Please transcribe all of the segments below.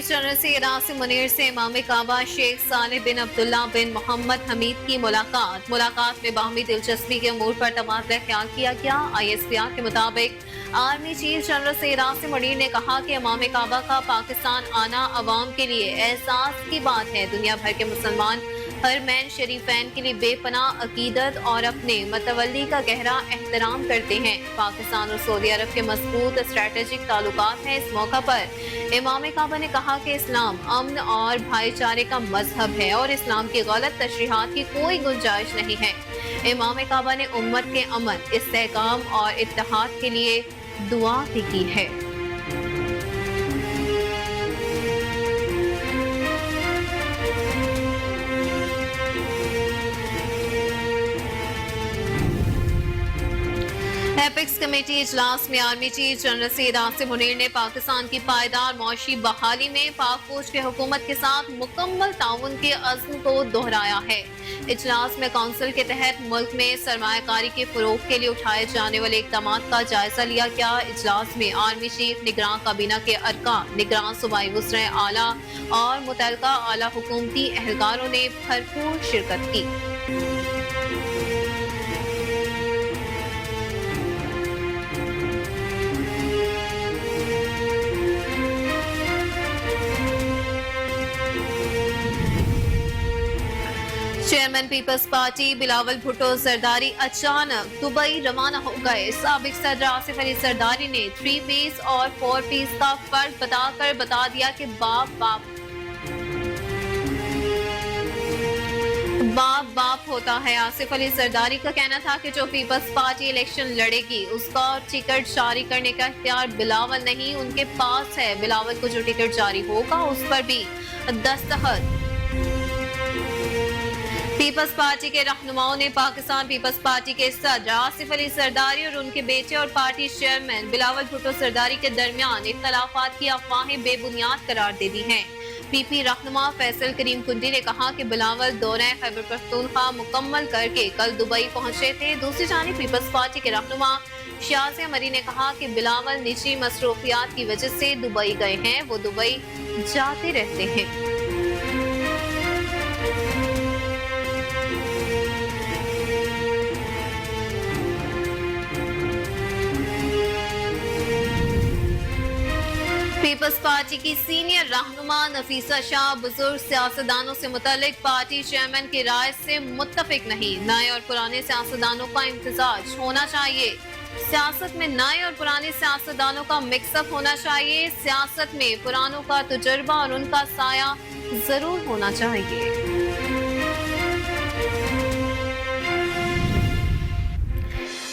General Syed Asim Munir से इमाम काबा शेख सालेह बिन अब्दुल्ला बिन मोहम्मद हमीद की मुलाकात में बाहमी दिलचस्पी के अमूर पर तबादला ख्याल किया गया। ISPR के मुताबिक army chief general Syed Asim Munir ने कहा कि इमाम काबा का पाकिस्तान आना अवाम के लिए एहसास की बात है। दुनिया भर के मुसलमान हरमैन शरीफैन के लिए बेपनाह अकीदत और अपने मतवल्ली का गहरा एहतराम करते हैं। पाकिस्तान और सऊदी अरब के मजबूत स्ट्रेटेजिक ताल्लुकात हैं। इस मौका पर इमाम काबा ने कहा कि इस्लाम अमन और भाईचारे का मजहब है और इस्लाम की गलत तशरीहात की कोई गुंजाइश नहीं है। इमाम काबा ने उम्मत के अमन, इस्तेहकाम और इत्तेहाद के लिए दुआ भी की है। एपिक्स कमेटी इजलास में army chief general Syed Asim Munir ने पाकिस्तान की पायदार मौशी बहाली में पाक फौज की हुकूमत के साथ मुकम्मल ताउन के अज़्म को दोहराया है। इजलास में काउंसिल के तहत मुल्क में सरमायाकारी के फरोग के लिए उठाए जाने वाले इक़दामात का जायजा लिया गया। इजलास में आर्मी चीफ, निगरान काबीना के अरकान, निगरान सूबाई वज़ीर आला और मुतल्लिका आला हुकूमती एहलकारों ने भरपूर शिरकत की। चेयरमैन पीपल्स पार्टी बिलावल भुट्टो जरदारी अचानक दुबई रवाना हो गए। साबिक सदर आसिफ अली जरदारी ने 3 पीस और 4 पीस का फर्क बताकर बता दिया कि बाप होता है। आसिफ अली जरदारी का कहना था कि जो पीपल्स पार्टी इलेक्शन लड़ेगी उसका टिकट जारी करने का इख्तियार बिलावल नहीं, उनके पास है। बिलावल को जो टिकट जारी होगा उस पर भी दस्तखत पीपल्स पार्टी के रहनुमाओं ने पाकिस्तान पीपल्स पार्टी के सदर आसिफ अली जरदारी और उनके बेटे और पार्टी चेयरमैन बिलावल भुट्टो जरदारी के दरमियान इख्तलाफात की अफवाहें बेबुनियाद करार दे दी हैं। PP रहनुमा फैसल करीम कुंडी ने कहा कि बिलावल दौरे खैबर पख्तूनख्वा मुकम्मल करके कल दुबई पहुंचे थे। दूसरी जानिब पीपल्स पार्टी के रहनुमा शाज़िया मरी ने कहा कि बिलावल निजी मसरूफियात की वजह से दुबई गए हैं, वो दुबई जाते रहते हैं। पीपल्स पार्टी की सीनियर रहनुमा नफीसा शाह बुजुर्ग सियासतदानों से मुतल्लिक पार्टी चेयरमैन की राय से मुत्तफिक नहीं। नए और पुराने सियासतदानों का इम्तिजाज होना चाहिए। सियासत में नए और पुराने सियासतदानों का मिक्सअप होना चाहिए। सियासत में पुरानों का तजुर्बा और उनका साया जरूर होना चाहिए।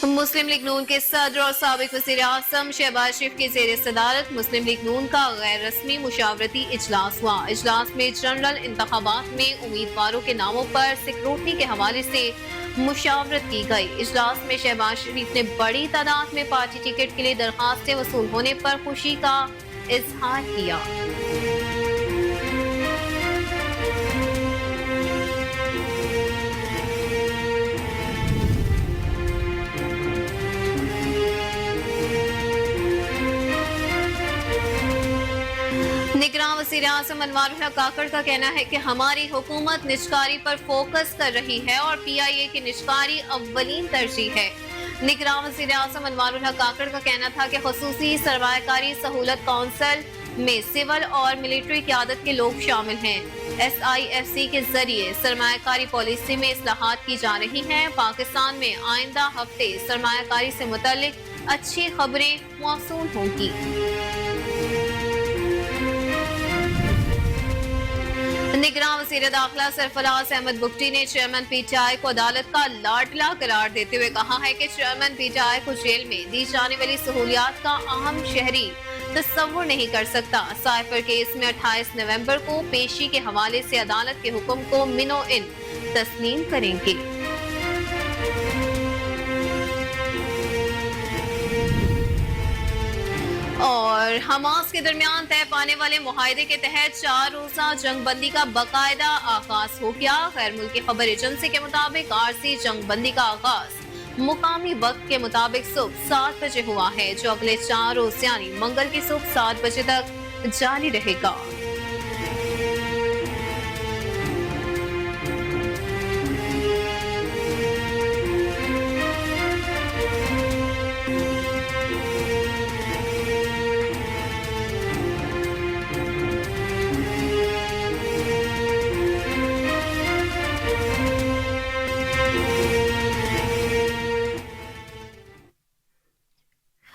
मुस्लिम लीग नून के सदर और साबिक वज़ीर आज़म शहबाज शरीफ की ज़ेर सदारत मुस्लिम लीग नून का गैर रस्मी मुशावरती इजलास हुआ। इजलास में जनरल इंतखाबात में उम्मीदवारों के नामों पर सिक्योरिटी के हवाले से मुशावरत की गई। इजलास में शहबाज शरीफ ने बड़ी तादाद में पार्टी टिकट के लिए दरखास्तें वसूल होने पर खुशी का इजहार किया। निगरान वज़ीर आज़म अनवारुल्लाह काकड़ का कहना है कि हमारी हुकूमत निजकारी पर फोकस कर रही है और PIA की निजकारी अव्वलीन तरजीह है। निगरान वज़ीर आज़म अनवारुल्लाह काकड़ का कहना था कि ख़ुसूसी सरमायाकारी सहूलत काउंसिल में सिविल और मिलिट्री क़यादत के लोग शामिल हैं। SIFC के जरिए सरमायाकारी पॉलिसी में इस्लाहात की जा रही हैं। पाकिस्तान में आइंदा हफ्ते सरमायाकारी से मुतल्लिक अच्छी खबरें मौसूल होंगी। निगरान वज़ीर दाखिला सरफराज अहमद बुगटी ने चेयरमैन PTI को अदालत का लाडला करार देते हुए कहा है कि चेयरमैन PTI को जेल में दी जाने वाली सहूलियात का अहम शहरी तस्वुर नहीं कर सकता। साइफर केस में 28 नवंबर को पेशी के हवाले से अदालत के हुक्म को मिनो इन तस्लीम करेंगे। और हमास के दरमियान तय पाने वाले मुआहदे के तहत 4 रोजा जंगबंदी का बाकायदा आगाज हो गया। गैर मुल्की खबर एजेंसी के मुताबिक आरसी जंगबंदी का आगाज मुकामी वक्त के मुताबिक सुबह 7 बजे हुआ है, जो अगले 4 रोज यानी मंगल की सुबह 7 बजे तक जारी रहेगा।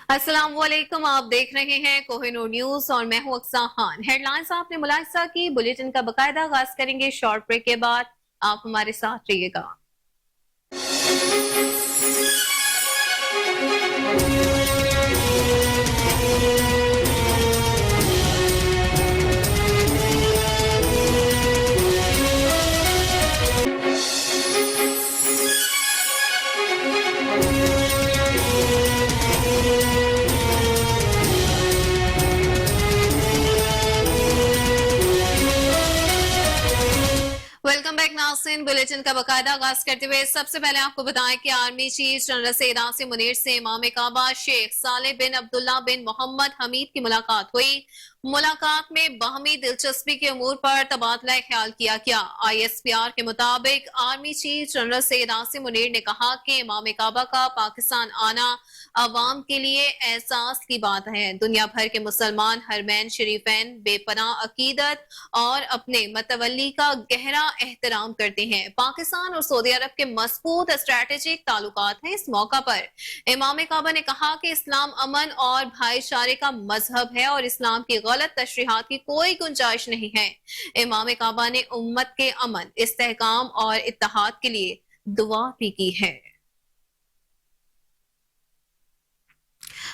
अस्सलाम वालेकुम, आप देख रहे हैं कोहिनूर न्यूज और मैं हूं अक्सा खान। हेडलाइंस आपने मुलाहिजा की, बुलेटिन का बकायदा आगाज करेंगे शॉर्ट ब्रेक के बाद। आप हमारे साथ रहिएगा। वेलकम बैक नाज़रीन। बुलेटिन का बकायदा आगाज करते हुए सबसे पहले आपको बताएं कि army chief general Syed Asim Munir से इमाम काबा शेख सालेह बिन अब्दुल्ला बिन मोहम्मद हमीद की मुलाकात हुई। मुलाकात में बाहमी दिलचस्पी के अमूर पर तबादला ख्याल किया गया। ISPR के मुताबिक army chief general Syed Asim Munir ने कहा कि इमाम काबा का पाकिस्तान आना अवाम के लिए एहसास की बात है। दुनिया भर के मुसलमान हरमैन शरीफैन बेपनाह अकीदत और अपने मतवल्ली का गहरा एहतराम करते हैं। पाकिस्तान और सऊदी अरब के मजबूत स्ट्रेटेजिक ताल्लुकात हैं। इस मौका पर इमाम काबा ने कहा कि इस्लाम अमन और भाईचारे का मजहब है और इस्लाम की गलत तशरीहात की कोई गुंजाइश नहीं है। इमाम काबा ने उम्मत के अमन, इस्तेहकाम और इत्तेहाद के लिए दुआ भी की है।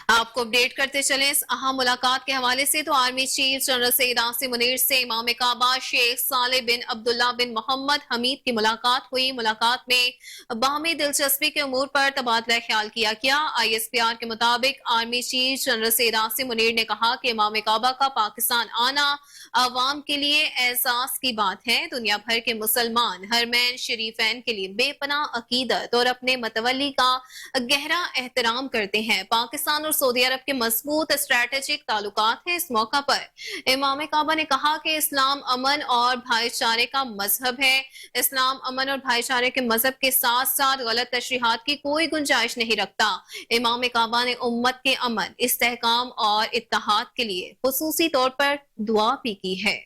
आपको अपडेट करते चले इस अहम मुलाकात के हवाले से। तो army chief general Syed Asim Munir से इमाम काबा शेख सालेह बिन अब्दुल्ला बिन मोहम्मद हमीद की मुलाकात हुई। मुलाकात में बाहमी दिलचस्पी के अमूर पर तबादला ख्याल किया गया। ISPR के मुताबिक army chief general Syed Asim Munir ने कहा कि इमाम काबा का पाकिस्तान आना अवाम के लिए एहसास की बात है। दुनिया भर के मुसलमान हरमैन शरीफैन के लिए बेपनाह अकीदत और अपने मतवल्ली का गहरा एहतराम करते हैं। पाकिस्तान और सऊदी अरब के मजबूत स्ट्रेटेजिक ताल्लुकात हैं। इस मौका पर इमाम काबा ने कहा कि इस्लाम अमन और भाईचारे का मजहब है। इस्लाम अमन और भाईचारे के मजहब के साथ साथ गलत तशरीहात की कोई गुंजाइश नहीं रखता। इमाम काबा ने उम्मत के अमन, इस्तेहकाम और इत्तेहाद के लिए खुसूसी तौर पर दुआ भी की है।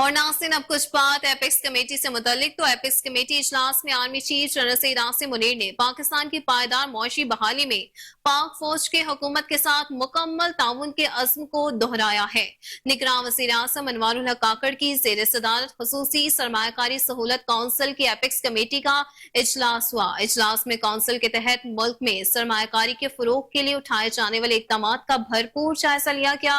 और नाज़रीन, अब कुछ बात एपेक्स कमेटी से मुतालिक। तो एपेक्स कमेटी इजलास में army chief general Syed Asim Munir ने पाकिस्तान की पायदार मौशी बहाली में पाक फौज के हुकूमत के साथ मुकम्मल ताउन के अज़्म को दोहराया है। निगरान वज़ीर आज़म अनवारुल हक काकड़ की ज़ेर सदारत खुसूसी सरमायाकारी सहूलत काउंसिल की एपेक्स कमेटी का इजलास हुआ। इजलास में काउंसिल के तहत मुल्क में सरमायाकारी के फरोग के लिए उठाए जाने वाले इक़दाम का भरपूर जायजा लिया गया।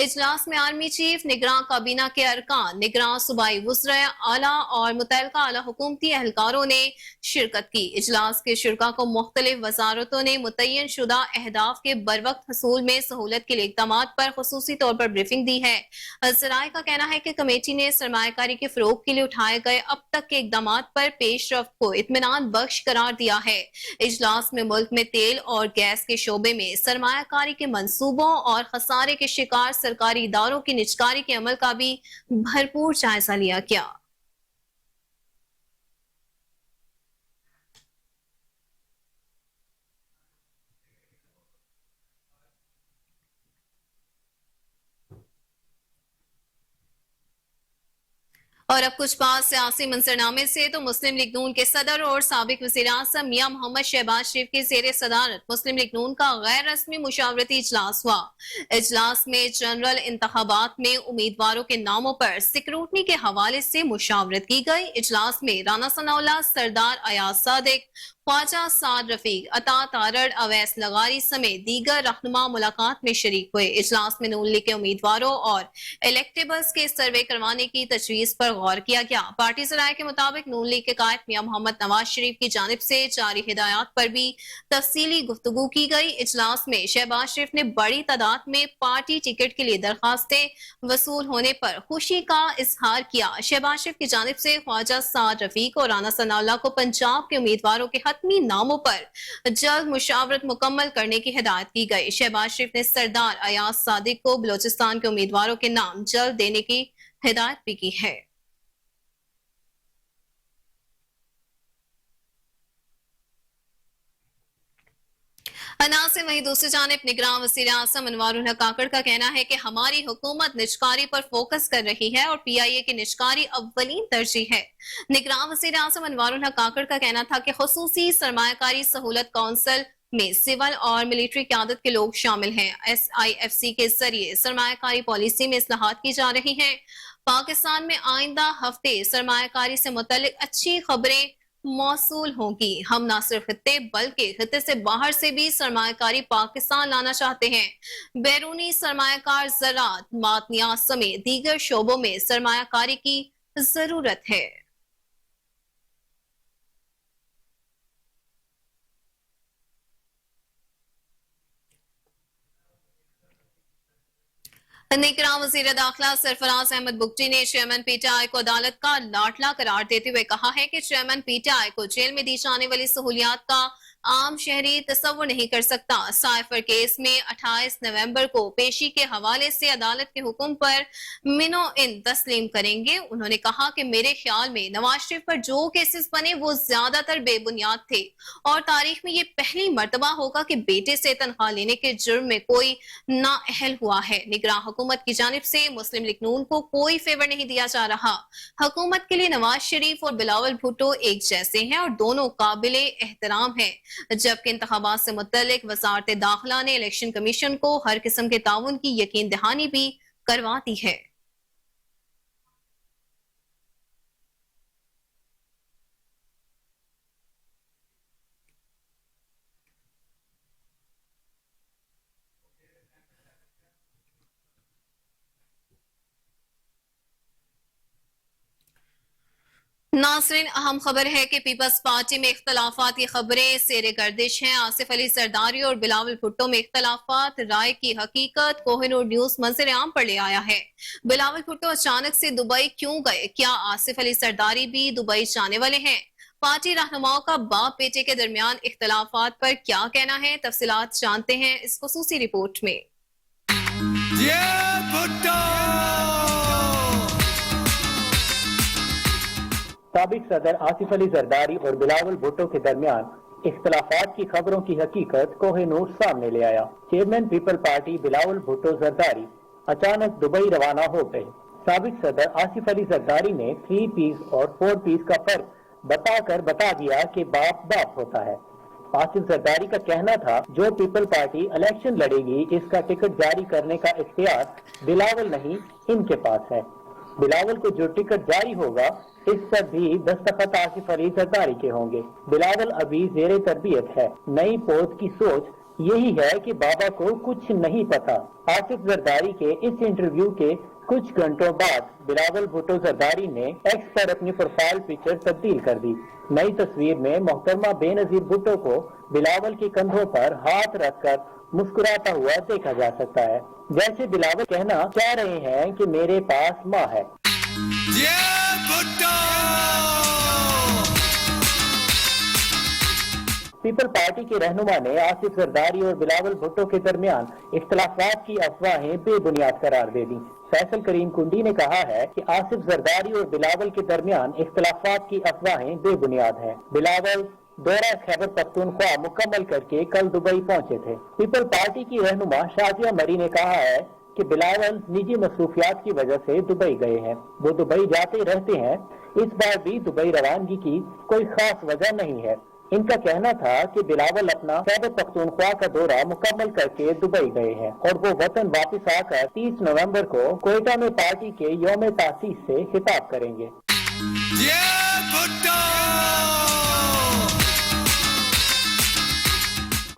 इजलास में आर्मी चीफ, निगरान काबीना के अरकान, निगरान सूबाई वज़रा आला और मुतल्लिका आला हुकूमती एहलकारों ने शिरकत की। इजलास के शुरका को मुख्तलिफ वजारतों ने मुतय्यन शुदा अहदाफ के बरवक्त हसूल में सहूलत के लिए इक़दामात पर खुसूसी तौर पर ब्रीफिंग दी है। ज़राए का कहना है कि कमेटी ने सरमायाकारी के फरोग के लिए उठाए गए अब तक के इक़दामात पर पेशरफ्त को इत्मीनान बख्श करार दिया है। इजलास में मुल्क में तेल और गैस के शोबे में सरमायाकारी के मंसूबों और खसारे के शिकार सरकारी इदारों की निजकारी के अमल का भी भरपूर जायजा लिया गया। और अब कुछ बात सियासी मंजरनामे से। तो मुस्लिम लीग नून के सदर और साबिक वज़ीर आज़म मियां मोहम्मद शहबाज शरीफ की ज़ेर सदारत मुस्लिम लीग नून का गैर रस्मी मुशावरती इजलास हुआ। इजलास में जनरल इंतखाबात में उम्मीदवारों के नामों पर सिक्रूटनी के हवाले से मुशावरत की गई। इजलास में राना सनाउल्लाह, सरदार अयाज सादिक, ख्वाजा साद रफीक, अता तारड़, अवैस लगारी समेत दीगर रहनुमा मुलाकात में शरीक हुए। इजलास में नून लीग के उम्मीदवारों और इलेक्टेबल्स के सर्वे करवाने की तजवीज पर गौर किया गया। पार्टी ज़राए के मुताबिक नून लीग के कायद मियां मोहम्मद नवाज शरीफ की जानिब से जारी हिदायत पर भी तफसीली गुफ्तगू की गई। इजलास में शहबाज शरीफ ने बड़ी तादाद में पार्टी टिकट के लिए दरखास्तें वसूल होने पर खुशी का इजहार किया। शहबाज शरीफ की जानिब से ख्वाजा साद रफीक और राना सनाउल्लाह को पंजाब के उम्मीदवारों के हतमी नामों पर जल्द मुशावरत मुकम्मल करने की हिदायत की गई। शहबाज शरीफ ने सरदार अयाज सादिक को बलोचिस्तान के उम्मीदवारों के नाम जल्द देने की हिदायत भी की है। अना से वहीं दूसरी जानिब निगरान वज़ीर आज़म अनवारुल हक काकड़ का कहना है कि हमारी हुकूमत निजकारी पर फोकस कर रही है और PIA की निजकारी अव्वलीन तरजीह है। निगरान वज़ीर आज़म अनवारुल हक काकड़ का कहना था कि खुसूसी सरमायाकारी सहूलत काउंसिल में सिविल और मिलिट्री क़यादत के लोग शामिल हैं। SIFC के जरिए सरमायाकारी पॉलिसी में इस्लाहात की जा रही हैं। पाकिस्तान में आइंदा हफ्ते सरमायाकारी से मुतल्लिक अच्छी खबरें मौसूल होगी। हम न सिर्फ खित्ते बल्कि खित्ते से बाहर से भी सरमायाकारी पाकिस्तान लाना चाहते हैं। बैरूनी सरमायाकार ज़राअत, मादनियात समेत दीगर शोबों में सरमायाकारी की जरूरत है। निगरान वज़ीर दाखिला सरफराज अहमद बुगटी ने चेयरमैन PTI को अदालत का लाडला करार देते हुए कहा है कि चेयरमैन PTI को जेल में दी जाने वाली सहूलियात का आम शहरी तस्वुर नहीं कर सकता। साइफर केस में 28 नवंबर को पेशी के हवाले से अदालत के हुक्म पर मिनो इन तस्लीम करेंगे। उन्होंने कहा कि मेरे ख्याल में नवाज शरीफ पर जो केसेस बने वो ज्यादातर बेबुनियाद थे और तारीख में ये पहली मर्तबा होगा कि बेटे से तनख्वाह लेने के जुर्म में कोई नाअहल हुआ है। निगरान हुकूमत की जानिब से मुस्लिम लीग नून को कोई फेवर नहीं दिया जा रहा। हुकूमत के लिए नवाज शरीफ और बिलावल भुट्टो एक जैसे हैं और दोनों काबिले एहतराम हैं। जबकि इंतखाबात से मुतल्लिक वजारत दाखिला ने इलेक्शन कमीशन को हर किस्म के ताउन की यकीन दहानी भी करवा दी है। नाज़रीन, अहम खबर है कि पीपल्स पार्टी में इख्तलाफात की खबरें सेरे गर्दिश हैं। आसिफ अली जरदारी और बिलावल भुट्टो में इख्तलाफात राय की हकीकत कोहिनूर न्यूज मंजर आम पर ले आया है। बिलावल भुट्टो अचानक से दुबई क्यों गए? क्या आसिफ अली जरदारी भी दुबई जाने वाले हैं? पार्टी रहनुमाओं का बाप बेटे के दरमियान इख्तलाफात पर क्या कहना है? तफसीलात जानते हैं इस खुसूसी रिपोर्ट में। साबिक सदर आसिफ अली जरदारी और बिलावल भुट्टो के दरमियान इख्तलाफात की खबरों की हकीकत कोहिनूर सामने ले आया। Chairman people party Bilawal Bhutto Zardari अचानक दुबई रवाना हो गए। साबिक सदर आसिफ अली जरदारी ने 3 पीस और 4 पीस का फर्क बताकर बता दिया कि बाप बाप होता है। आसिफ जरदारी का कहना था जो पीपल पार्टी इलेक्शन लड़ेगी इसका टिकट जारी करने का इख्तियार बिलावल नहीं इनके पास है। बिलावल को जो टिकट जारी होगा इस पर भी दस्तखत आसिफ अली जरदारी के होंगे। बिलावल अभी जेरे तरबियत है। नई पोत की सोच यही है कि बाबा को कुछ नहीं पता। आसिफ जरदारी के इस इंटरव्यू के कुछ घंटों बाद बिलावल भुट्टो जरदारी ने एक्स पर अपनी प्रोफाइल पिक्चर तब्दील कर दी। नई तस्वीर में मोहतरमा बेनजीर भुट्टो को बिलावल के कंधों पर हाथ रखकर मुस्कुराता हुआ देखा जा सकता है, जैसे बिलावल कहना चाह रहे हैं कि मेरे पास माँ है। पीपल पार्टी के रहनुमा ने आसिफ जरदारी और बिलावल भुट्टो के दरमियान इख्तलाफात की अफवाहें बेबुनियाद करार दे दी। फैसल करीम कुंडी ने कहा है कि आसिफ जरदारी और बिलावल के दरमियान इख्तलाफात की अफवाहें बेबुनियाद हैं। बिलावल दौरा खैबर पख्तूनख्वा मुकम्मल करके कल दुबई पहुंचे थे। पीपल पार्टी की रहनुमा शाजिया मरी ने कहा है कि बिलावल निजी मसरूफियात की वजह से दुबई गए हैं। वो दुबई जाते रहते हैं। इस बार भी दुबई रवानगी की कोई खास वजह नहीं है। इनका कहना था कि बिलावल अपना खैबर पख्तूनख्वा का दौरा मुकम्मल करके दुबई गए हैं और वो वतन वापस आकर 30 नवंबर को कोयटा में पार्टी के यौम तासीस से खिताब करेंगे।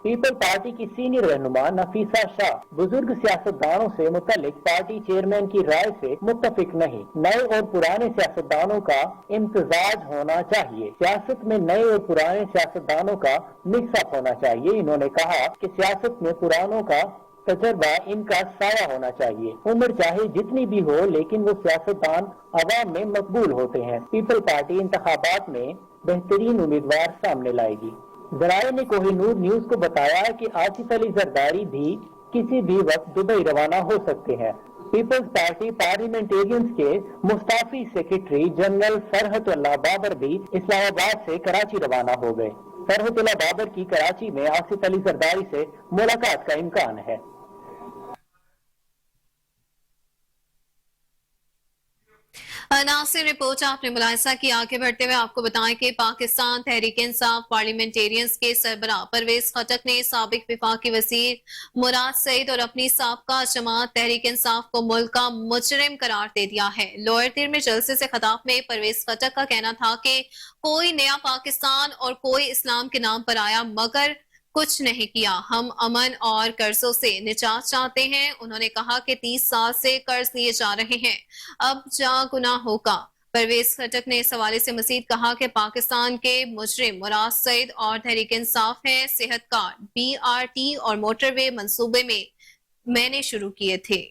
पीपल पार्टी की सीनियर रहनुमा नफीसा शाह बुजुर्ग सियासतदानों से मुतल्लिक पार्टी चेयरमैन की राय से मुत्तफिक नहीं। नए और पुराने सियासतदानों का इम्तजाज होना चाहिए। सियासत में नए और पुराने सियासतदानों का मिक्सअप होना चाहिए। इन्होंने कहा कि सियासत में पुरानों का तजर्बा इनका साया होना चाहिए। उम्र चाहे जितनी भी हो लेकिन वो सियासतदान अवाम में मकबूल होते हैं। पीपल पार्टी इंतखाबात में बेहतरीन उम्मीदवार सामने लाएगी। जराये ने कोहिनूर न्यूज को बताया कि आसिफ अली जरदारी भी किसी भी वक्त दुबई रवाना हो सकते हैं। पीपल्स पार्टी पार्लियामेंटेरियंस के मुस्ताफी सेक्रेटरी जनरल फरहत अल्लाह बाबर भी इस्लामाबाद से कराची रवाना हो गए। फरहतुल्लाह बाबर की कराची में आसिफ अली जरदारी से मुलाकात का इम्कान है। नासिर, रिपोर्ट आपने मुलाहिजा की। आगे बढ़ते हुए आपको बताएं कि पाकिस्तान तहरीक इंसाफ पार्लियामेंटेरियंस के सरबराह परवेज खटक ने साबिक वफाकी वजीर मुराद सईद और अपनी साबका जमात तहरीक इंसाफ को मुल्क का मुजरिम करार दे दिया है। लोअर तिर में जलसे से खिताब में परवेज खटक का कहना था कि कोई नया पाकिस्तान और कोई इस्लाम के नाम पर आया मगर कुछ नहीं किया। हम अमन और कर्जों से निजात चाहते हैं। उन्होंने कहा कि 30 साल से कर्ज लिए जा रहे हैं, अब जा गुनाह होगा। परवेज खटक ने इस हवाले से मजीद कहा कि पाकिस्तान के मुजरिम मुराद सईद और तहरीक इंसाफ है। सेहत कार्ड, BRT और मोटरवे मंसूबे में मैंने शुरू किए थे।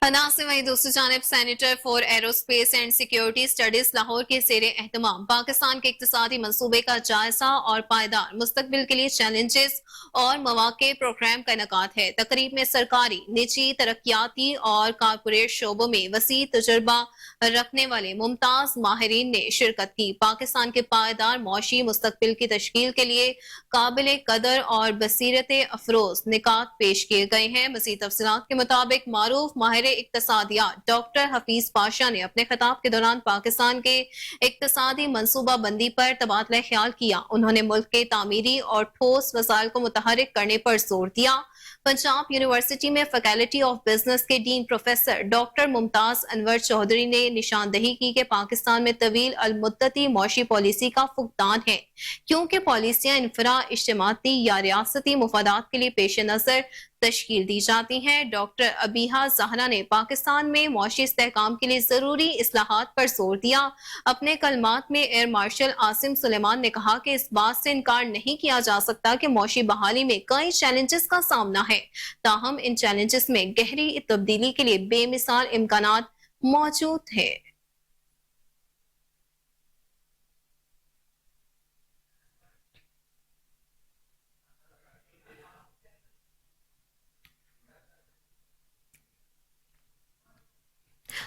अना से वहीं दूसरी जानब senator for aerospace and security studies Lahore के जेर एहतमाम पाकिस्तान के इक्तिसादी मंसूबे का जायजा और पायदार मुस्तकबिल के लिए चैलेंजेस और मौके प्रोग्राम का इनेकाद है। तकरीब में सरकारी, निजी, तरक्याती और कारपोरेट शोबों में वसी तजुर्बा रखने वाले मुमताज माहिरीन ने शिरकत की। पाकिस्तान के पायदार मौशी मुस्तकबिल की तश्कील के लिए काबिल कदर और बसीरत अफरोज निकात पेश किए गए हैं। मज़ीद तफसीलात के मुताबिक मारूफ माहिर इक्तिसादियात डॉक्टर हफीज पाशा ने अपने खिताब के दौरान पाकिस्तान के इक्तिसादी मनसूबा बंदी पर तबादला ख्याल किया। उन्होंने मुल्क के तामीरी और ठोस वसाइल को मुतहरिक करने पर जोर दिया। पंजाब यूनिवर्सिटी में फैकल्टी ऑफ बिजनेस के dean professor doctor Mumtaz Anwar Chaudhry ने निशानदही की कि पाकिस्तान में तवील अल मुद्दती मौशी पॉलिसी का फुकदान है, क्योंकि पॉलिसियां इनफरा इज्तिमाती या रियासती मुफादात के लिए पेश नजर तश्कील दी जाती हैं। डॉक्टर अबीहा जहरा ने पाकिस्तान में मौशी इस्तेहकाम के लिए जरूरी इस्लाहात पर जोर दिया। अपने कलमात में एयर मार्शल आसिम सुलेमान ने कहा कि इस बात से इनकार नहीं किया जा सकता कि मौशी बहाली में कई चैलेंजेस का सामना है, ताहम इन चैलेंजेस में गहरी तब्दीली के लिए बेमिसाल इम्कानात मौजूद है।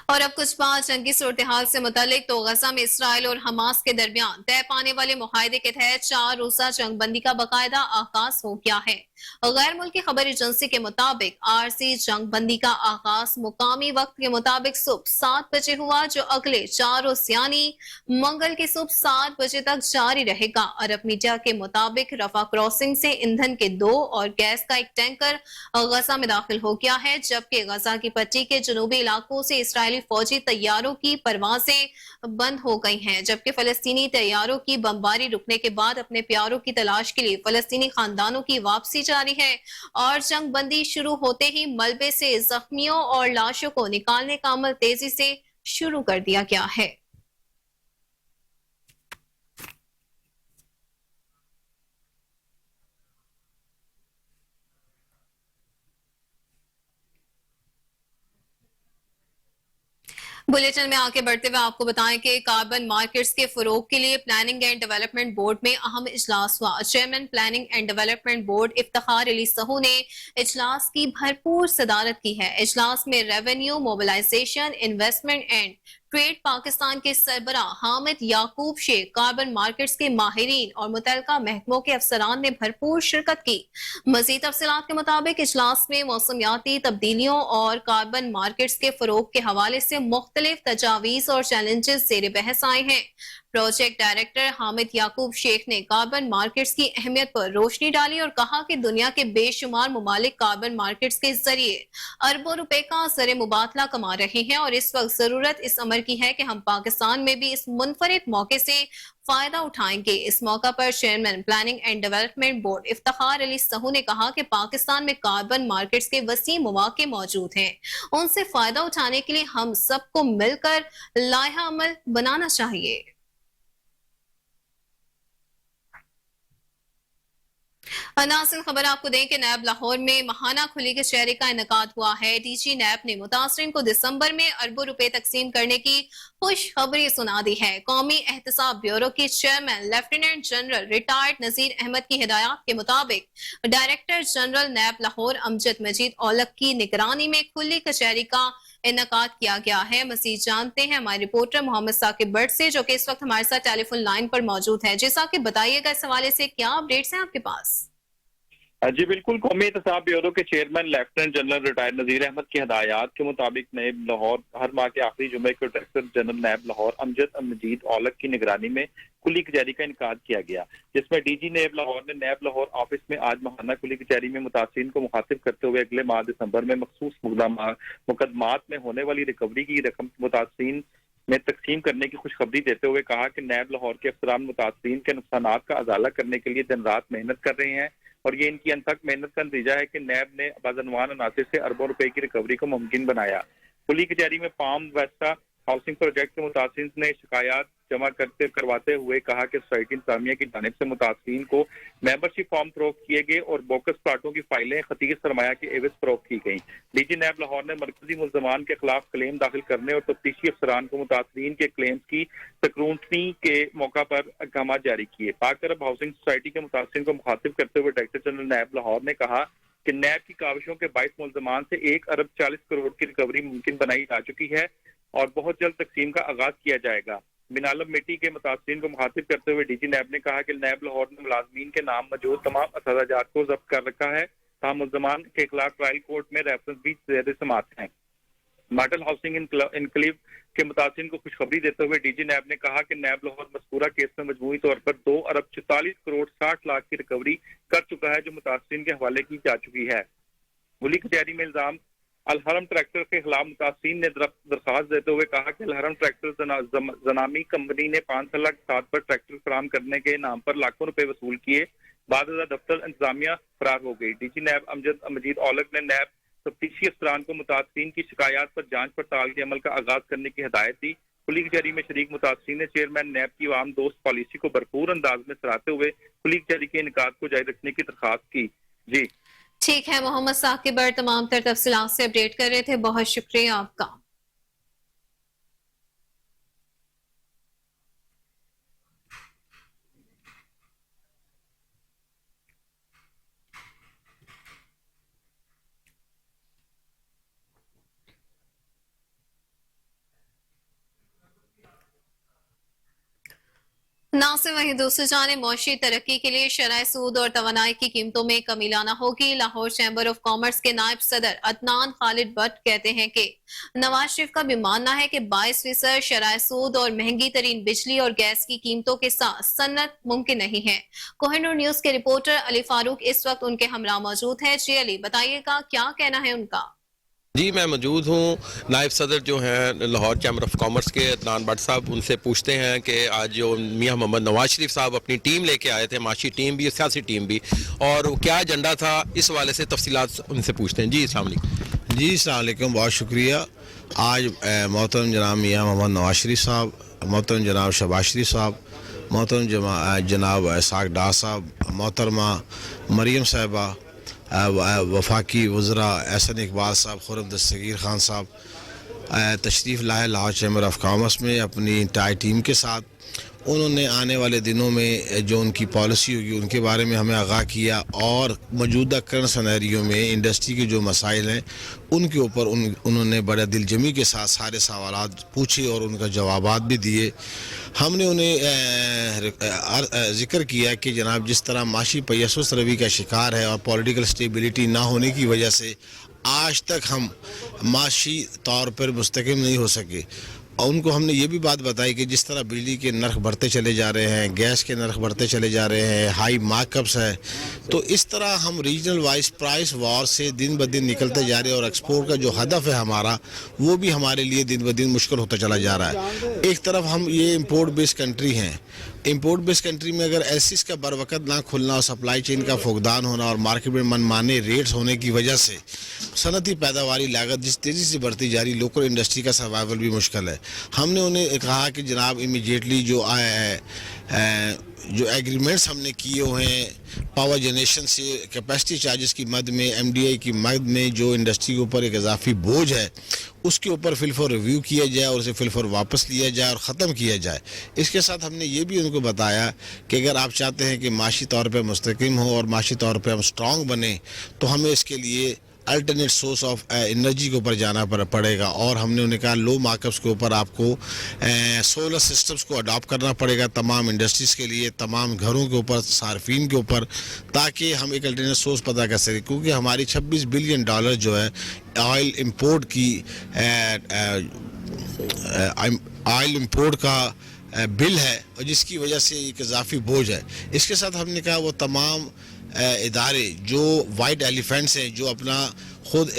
और अब कुछ बात जंगी सूरत-ए-हाल से मुतालिक। तो गजा में इसराइल और हमास के दरमियान तय पाने वाले मुआहदे के तहत 4 रोजा जंग बंदी का बाकायदा आगाज हो गया है। गैर मुल्की खबर एजेंसी के मुताबिक आरजी जंग बंदी का आगाज मुकामी वक्त के मुताबिक सुबह 7 बजे हुआ, जो अगले 4 रोज यानी मंगल की सुबह 7 बजे तक जारी रहेगा। अरब मीडिया के मुताबिक रफा क्रॉसिंग से ईंधन के 2 और गैस का एक टैंकर गजा में दाखिल हो गया है, जबकि गजा की पट्टी के जनूबी इलाकों से इसराइली फौजी तैयारों की परवाजें बंद हो गई हैं, जबकि फलस्तीनी तैयारों की बमबारी रुकने के बाद अपने प्यारों की तलाश के लिए फलस्तीनी खानदानों की वापसी जारी है। और जंग बंदी शुरू होते ही मलबे से जख्मियों और लाशों को निकालने का अमल तेजी से शुरू कर दिया गया है। बुलेटिन में आगे बढ़ते हुए आपको बताएं कि कार्बन मार्केट्स के फरोग के लिए प्लानिंग एंड डेवलपमेंट बोर्ड में अहम इजलास हुआ। Chairman planning and development board Iftikhar Ali Sahu ने इजलास की भरपूर सदारत की है। इजलास में revenue, mobilisation, investment and trade Pakistan के सरबराह हामिद याकूब शेख, कार्बन मार्केट्स के माहिरीन और मुतल्लिका महकमों के अफसरान ने भरपूर शिरकत की। मजीद तफसीलात के मुताबिक इजलास में मौसमियाती तब्दीलियों और कार्बन मार्केट्स के फरोग के हवाले से मुख्तलिफ तजावीज और चैलेंजेस ज़ेर बहस आए हैं। प्रोजेक्ट डायरेक्टर हामिद याकूब शेख ने कार्बन मार्केट्स की अहमियत पर रोशनी डाली और कहा कि दुनिया के बेशुमार मुमालिक कार्बन मार्केट्स के जरिए अरबों रुपए का ज़र मुबादला कमा रहे हैं और इस वक्त जरूरत इस अमर की है कि हम पाकिस्तान में भी इस मुनफरिद मौके से फायदा उठाएंगे। इस मौका पर chairman planning and development board Iftikhar Ali Sahu ने कहा कि पाकिस्तान में कार्बन मार्केट्स के वसी मौके मौजूद हैं, उनसे फायदा उठाने के लिए हम सबको मिलकर लाहा अमल बनाना चाहिए। नाज़रीन, खबर आपको दें कि नैब लाहौर में महाना खुली कचहरी का इनेकाद हुआ है। डीजी नैब ने मुतासरीन को दिसंबर में अरबों रुपए तकसीम करने की खुशखबरी सुना दी है। कौमी एहतसाब ब्यूरो के chairman lieutenant general retired Nazir Ahmad की हिदायत के मुताबिक डायरेक्टर जनरल नैब लाहौर अमजद मजीद औलख की निगरानी में खुली कचहरी का इनेकाद किया गया है। मजीद जानते हैं हमारे रिपोर्टर मोहम्मद साकिब बट से, जो कि इस वक्त हमारे साथ टेलीफोन लाइन पर मौजूद है। जी साकिब, बताइएगा इस हवाले से क्या अपडेट्स हैं आपके पास? जी बिल्कुल, कौमी एहतसाब ब्यूरो के chairman lieutenant general retired Nazir Ahmad की हदायत के मुताबिक नैब लाहौर हर माह के आखिरी जुमे को डायरेक्टर जनरल नैब लाहौर अमजद मजीद औलख की निगरानी में खुली कचहरी का इनेकाद किया गया, जिसमें डीजी नैब लाहौर ने नैब लाहौर ऑफिस में आज महाना खुली कचहरी में मुतासिरीन को मुखातिब करते हुए अगले माह दिसंबर में मखसूस मुकदमात में होने वाली रिकवरी की रकम मुतासिरीन में तकसीम करने की खुशखबरी देते हुए कहा कि नैब लाहौर के अफसरान मुतासिरीन के नुकसानात का अजाला करने के लिए दिन रात मेहनत कर रहे हैं और ये इनकी अनथक मेहनत का नतीजा है कि नैब ने बाज़नवान अनासिर से अरबों रुपए की रिकवरी को मुमकिन बनाया। खुली कचहरी में पाम वेस्टा हाउसिंग प्रोजेक्ट के मुतासिरीन ने शिकायत जमा करवाते हुए कहा कि सोसाइटी इंतजामिया की जानिब से मुतासिरीन को मेंबरशिप फॉर्म फरोख्त किए गए और बोकस प्लाटों की फाइलें खतीज सरमाया के एवज फरोख्त की गई। डीजी नैब लाहौर ने मरकजी मुल्जमान के खिलाफ क्लेम दाखिल करने और तफ्तीशी अफसरान को मुतासिरीन के क्लेम्स की स्क्रूटनी के मौका पर अहकाम जारी किए। पाक अरब हाउसिंग सोसाइटी के मुतासिरीन को मुखातिब करते हुए डायरेक्टर जनरल नैब लाहौर ने कहा कि नैब की काविशों के 22 मुल्जमान से 1 अरब 40 करोड़ की रिकवरी मुमकिन बनाई जा चुकी है और बहुत जल्द तकसीम का आगाज किया जाएगा। मिनालम मिट्टी के मुतासिरीन को मुखातिब करते हुए डीजी नैब ने कहा कि नैब लाहौर ने मुलाजमीन के नाम मौजूद तमाम असाजात को जब्त कर रखा है, तमाम मुल्जमान के खिलाफ ट्रायल कोर्ट में रेफरेंस भी ज़ेर समात हैं। मॉडल हाउसिंग इनक्लेव के मुतासिरीन को खुशखबरी देते हुए डीजी नैब ने कहा कि नैब लाहौर मज़कूरा केस में मजमूई तौर पर 2 अरब 44 करोड़ 60 लाख की रिकवरी कर चुका है, जो मुतासिरीन के हवाले की जा चुकी है। खुली कचहरी में इल्जाम अलहरम ट्रैक्टर के खिलाफ मुतासिरीन ने दरखास्त देते हुए कहा कि अलहरम ट्रैक्टर जनामी कंपनी ने 5 लाख सात पर ट्रैक्टर फराम करने के नाम पर लाखों रुपए वसूल किए, बाद दफ्तर इंतजामिया फरार हो गई। डीजी नैब अमजद मजीद औलख ने नैब तफ्तीशी अफसरान को मुतासिरीन की शिकायत पर जांच पड़ताल के अमल का आगाज करने की हिदायत दी। खुली कचहरी में शरीक मुतासिरीन ने चेयरमैन नैब की आवाम दोस्त पॉलिसी को भरपूर अंदाज में सराहते हुए खुली कचहरी के इनेकाद को जारी रखने की दरखास्त की। जी ठीक है, मोहम्मद साकिब बर तमाम तर तफसीलात से अपडेट कर रहे थे, बहुत शुक्रिया आपका। ना से वहीं दूसरी जाने मौशी तरक्की के लिए शरह सूद और तवानाई की कीमतों में कमी लाना होगी। लाहौर चैम्बर ऑफ कॉमर्स के नायब सदर अदनान खालिद भट्ट कहते हैं कि नवाज शरीफ का भी मानना है कि 22% शरह सूद और महंगी तरीन बिजली और गैस की कीमतों के साथ सन्नत मुमकिन नहीं है। कोहिनूर न्यूज के रिपोर्टर अली फारूक इस वक्त उनके हमरा मौजूद है। जी अली, बताइएगा क्या कहना है उनका? जी, मैं मौजूद हूँ। नायब सदर जो हैं लाहौर चैम्बर ऑफ कॉमर्स के अदनान भट्ट साहब, उनसे पूछते हैं कि आज जो मियां मोहम्मद नवाज शरीफ साहब अपनी टीम लेके आए थे, माशी टीम भी सियासी टीम भी, और क्या एजेंडा था, इस वाले से तफसीलात उनसे पूछते हैं। जी अस्सलाम वालेकुम। जी अस्सलाम वालेकुम, बहुत शुक्रिया। आज मोहतरम जनाब मियां मोहम्मद नवाज शरीफ साहब, मोहतरम जनाब शहबाज शरीफ साहब, मोहतरम जनाब इसाक डार साहब, मोहतरमा मरीम साहिबा, वफाकी वज़रा एहसन इकबाल साहब, खुर्रम दस्तगीर खान साहब तशरीफ़ लाए लाहौर चैम्बर ऑफ कॉमर्स में अपनी इंटायर टीम के साथ। उन्होंने आने वाले दिनों में जो उनकी पॉलिसी होगी उनके बारे में हमें आगाह किया और मौजूदा करंट सिनेरियो में इंडस्ट्री के जो मसाइल हैं उनके ऊपर उन्होंने बड़े दिलजमी के साथ सारे सवालात पूछे और उनका जवाबात भी दिए। हमने उन्हें ज़िक्र किया कि जनाब जिस तरह माशी पयसुस रवि का शिकार है और पॉलिटिकल स्टेबिलिटी ना होने की वजह से आज तक हम माशी तौर पर मुस्तकिम नहीं हो सके, और उनको हमने ये भी बात बताई कि जिस तरह बिजली के नर्ख बढ़ते चले जा रहे हैं, गैस के नर्ख बढ़ते चले जा रहे हैं, हाई मार्कअप्स है, तो इस तरह हम रीजनल वाइज प्राइस वॉर से दिन ब दिन निकलते जा रहे हैं और एक्सपोर्ट का जो हदफ है हमारा वो भी हमारे लिए दिन ब दिन मुश्किल होता चला जा रहा है। एक तरफ हम ये इम्पोर्ट बेस्ड कंट्री हैं, इम्पोर्ट बेस्ड कंट्री में अगर एसिस का बर वक़्त ना खुलना और सप्लाई चेन का फुकदान होना और मार्केट में मनमाने रेट्स होने की वजह से सनती पैदावारी लागत जिस तेज़ी से बढ़ती जा रही, लोकल इंडस्ट्री का सर्वाइवल भी मुश्किल है। हमने उन्हें कहा कि जनाब इमीडिएटली जो جو ایگریمنٹس ہم نے کیے ہوئے ہیں پاور جنریشن سے کیپیسٹی چارجز کی مد میں ایم ڈی اے کی مد میں جو انڈسٹری کے اوپر ایک اضافی بوجھ ہے اس کے اوپر فی الفور ریویو کیا جائے اور اسے فی الفور واپس لیا جائے اور ختم کیا جائے. اس کے ساتھ ہم نے یہ بھی ان کو بتایا کہ اگر آپ چاہتے ہیں کہ معاشی طور پہ مستحکم ہو اور معاشی طور پہ ہم اسٹرانگ بنیں تو ہمیں اس کے لیے الٹرنیٹ سورس آف انرجی کے اوپر جانا پڑے گا. اور ہم نے انہیں کہا لو مارکپس کے اوپر آپ کو سولر سسٹمز کو اڈاپٹ کرنا پڑے گا تمام انڈسٹریز کے لیے, تمام گھروں کے اوپر, صارفین کے اوپر, تاکہ ہم ایک الٹرنیٹ سورس پتہ کر سکیں. کیونکہ ہماری $26 بلین جو ہے آئل امپورٹ کی آئل امپورٹ کا بل ہے اور جس کی وجہ سے ایک اضافی بوجھ ہے. اس کے ساتھ ہم نے کہا وہ تمام ادارے جو وائٹ ایلیفینٹس ہیں جو اپنا خود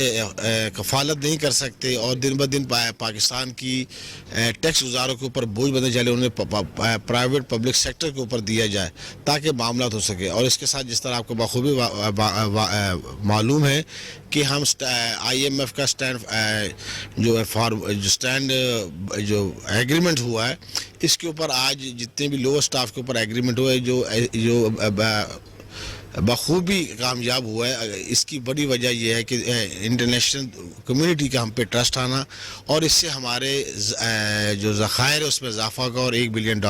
کفالت نہیں کر سکتے اور دن بدن پاکستان کی ٹیکس گزاروں کے اوپر بوجھ بننے چلے, انہیں پرائیویٹ پبلک سیکٹر کے اوپر دیا جائے تاکہ معاملات ہو سکے. اور اس کے ساتھ جس طرح آپ کو بخوبی معلوم ہے کہ ہم آئی ایم ایف کا اسٹینڈ جو ایگریمنٹ ہوا ہے اس کے اوپر آج جتنے بھی لوور سٹاف کے اوپر ایگریمنٹ ہوا ہے جو بخوبی کامیاب ہوا ہے. اس کی بڑی وجہ یہ ہے کہ انٹرنیشنل کمیونٹی کا ہم پہ ٹرسٹ آنا اور اس سے ہمارے جو ذخائر ہے اس میں اضافہ ہوگا اور $1 بلین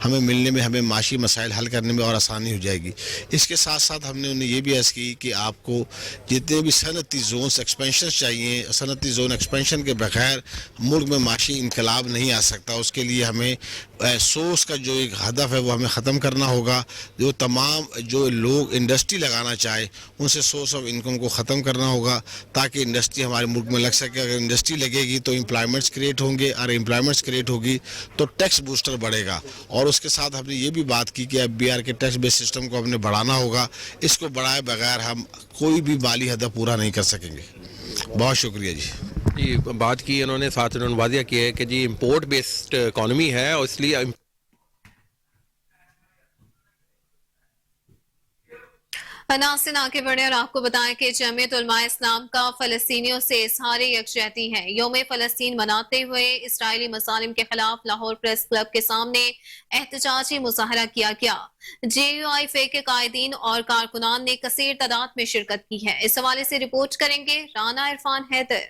ہمیں ملنے میں, ہمیں معاشی مسائل حل کرنے میں اور آسانی ہو جائے گی. اس کے ساتھ ساتھ ہم نے انہیں یہ بھی عرض کی کہ آپ کو جتنے بھی صنعتی زونس ایکسپینشن چاہیے, صنعتی زون ایکسپینشن کے بغیر ملک میں معاشی انقلاب نہیں آ سکتا. اس کے لیے ہمیں سورس کا جو ایک ہدف ہے وہ ہمیں ختم کرنا ہوگا. جو تمام جو لوگ انڈسٹری لگانا چاہے ان سے سورس آف انکم کو ختم کرنا ہوگا تاکہ انڈسٹری ہمارے ملک میں لگ سکے. اگر انڈسٹری لگے گی تو امپلائمنٹس کریٹ ہوں گے اور امپلائمنٹس کریٹ ہوگی تو ٹیکس بوسٹر بڑھے گا. اور اس کے ساتھ ہم نے یہ بھی بات کی کہ ایف بی آر کے ٹیکس بیس سسٹم کو ہم نے بڑھانا ہوگا. اس کو بڑھائے بغیر ہم کوئی بھی مالی ہدف پورا نہیں کر سکیں گے. بہت شکریہ جی. بات کی انہوں نے, ساتھ انہوں نے واضح کیا ہے کہ جی امپورٹ بیسڈ اکانومی ہے اور اس لیے ناصرین آگے بڑھے اور آپ کو بتائیں کہ جمعیت علماء اسلام کا فلسطینیوں سے اظہار یکجہتی ہے. یوم فلسطین مناتے ہوئے اسرائیلی مظالم کے خلاف لاہور پریس کلب کے سامنے احتجاجی مظاہرہ کیا گیا. JUIF کے قائدین اور کارکنان نے کثیر تعداد میں شرکت کی ہے. اس حوالے سے رپورٹ کریں گے رانا عرفان حیدر.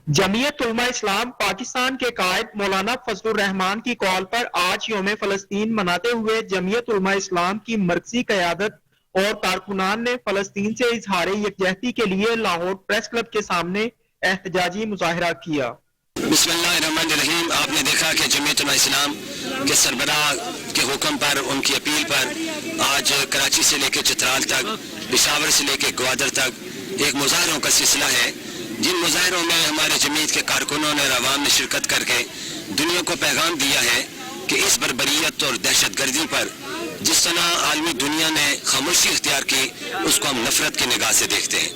جمعیت علماء اسلام پاکستان کے قائد مولانا فضل الرحمان کی کال پر آج یوم فلسطین مناتے ہوئے جمعیت علماء اسلام کی مرکزی قیادت اور کارکنان نے فلسطین سے اظہار یکجہتی کے لیے لاہور پریس کلب کے سامنے احتجاجی مظاہرہ کیا. بسم اللہ الرحمن الرحیم. آپ نے دیکھا کہ جمعیت علماء اسلام کے سربراہ کے حکم پر, ان کی اپیل پر آج کراچی سے لے کے چترال تک, پشاور سے لے کے گوادر تک ایک مظاہروں کا سلسلہ ہے. جن مظاہروں میں ہمارے جمعیت کے کارکنوں نے اور عوام نے شرکت کر کے دنیا کو پیغام دیا ہے کہ اس بربریت اور دہشت گردی پر جس طرح عالمی دنیا نے خاموشی اختیار کی اس کو ہم نفرت کی نگاہ سے دیکھتے ہیں.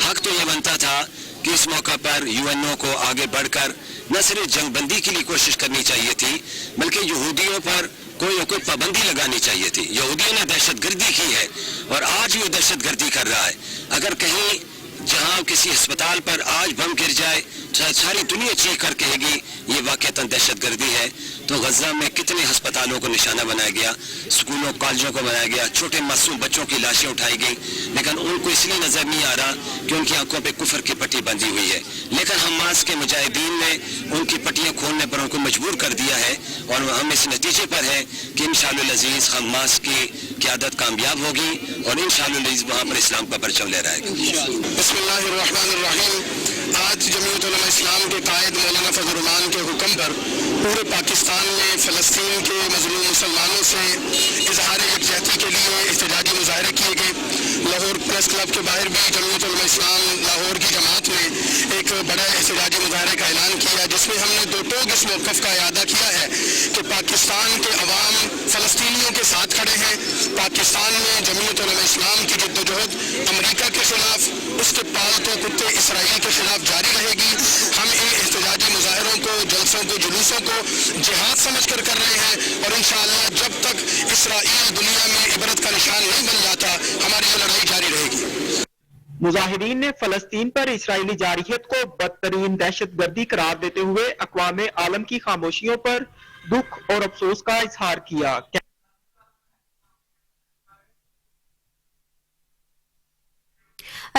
حق تو یہ بنتا تھا کہ اس موقع پر UNO کو آگے بڑھ کر نہ صرف جنگ بندی کے لیے کوشش کرنی چاہیے تھی بلکہ یہودیوں پر کوئی نہ کوئی پابندی لگانی چاہیے تھی. یہودیوں نے دہشت گردی کی ہے اور آج بھی وہ دہشت گردی کر رہا ہے. اگر کہیں جہاں کسی ہسپتال پر آج بم گر جائے ساری دنیا چیخ کر کہے گی یہ واقعتاً دہشت گردی ہے. تو غزہ میں کتنے ہسپتالوں کو نشانہ بنایا گیا, اسکولوں کالجوں کو بنایا گیا, چھوٹے معصوم بچوں کی لاشیں اٹھائی گئی, لیکن ان کو اس لیے نظر نہیں آ رہا کہ ان کی آنکھوں پہ کفر کی پٹی بندھی ہوئی ہے. لیکن حماس کے مجاہدین نے ان کی پٹیاں کھولنے پر ان کو مجبور کر دیا ہے اور ہم اس نتیجے پر ہے کہ انشاءاللہ العزیز حماس کی قیادت کامیاب ہوگی اور انشاءاللہ العزیز وہاں پر اسلام کا پرچم لہرائے گا. بسم اللہ الرحمن الرحیم. آج جمعیت علماء اسلام کے قائد مولانا فضل الرحمان کے حکم پر پورے پاکستان میں فلسطین کے مظلوم مسلمانوں سے اظہار یکجہتی کے لیے احتجاجی مظاہرے کیے گئے. لاہور پریس کلب کے باہر بھی جمعیت علماء اسلام لاہور کی جماعت نے ایک بڑا احتجاجی مظاہرے کا اعلان کیا جس میں ہم نے دو ٹوک اس موقف کا اعادہ کیا ہے کہ پاکستان کے عوام فلسطینیوں کے ساتھ کھڑے ہیں. پاکستان میں جمعیت علماء اسلام کی جدوجہد امریکہ کے خلاف, اس کے پالتو کتے اسرائیل کے خلاف جاری رہے گی. ہم ان احتجاجی مظاہروں کو, جلسوں کو, جلوسوں کو جہاد سمجھ کر رہے ہیں اور انشاءاللہ جب تک اسرائیل دنیا میں عبرت کا نشان نہیں بن جاتا ہماری یہ لڑائی جاری رہے گی. مظاہرین نے فلسطین پر اسرائیلی جارحیت کو بدترین دہشت گردی قرار دیتے ہوئے اقوام عالم کی خاموشیوں پر دکھ اور افسوس کا اظہار کیا.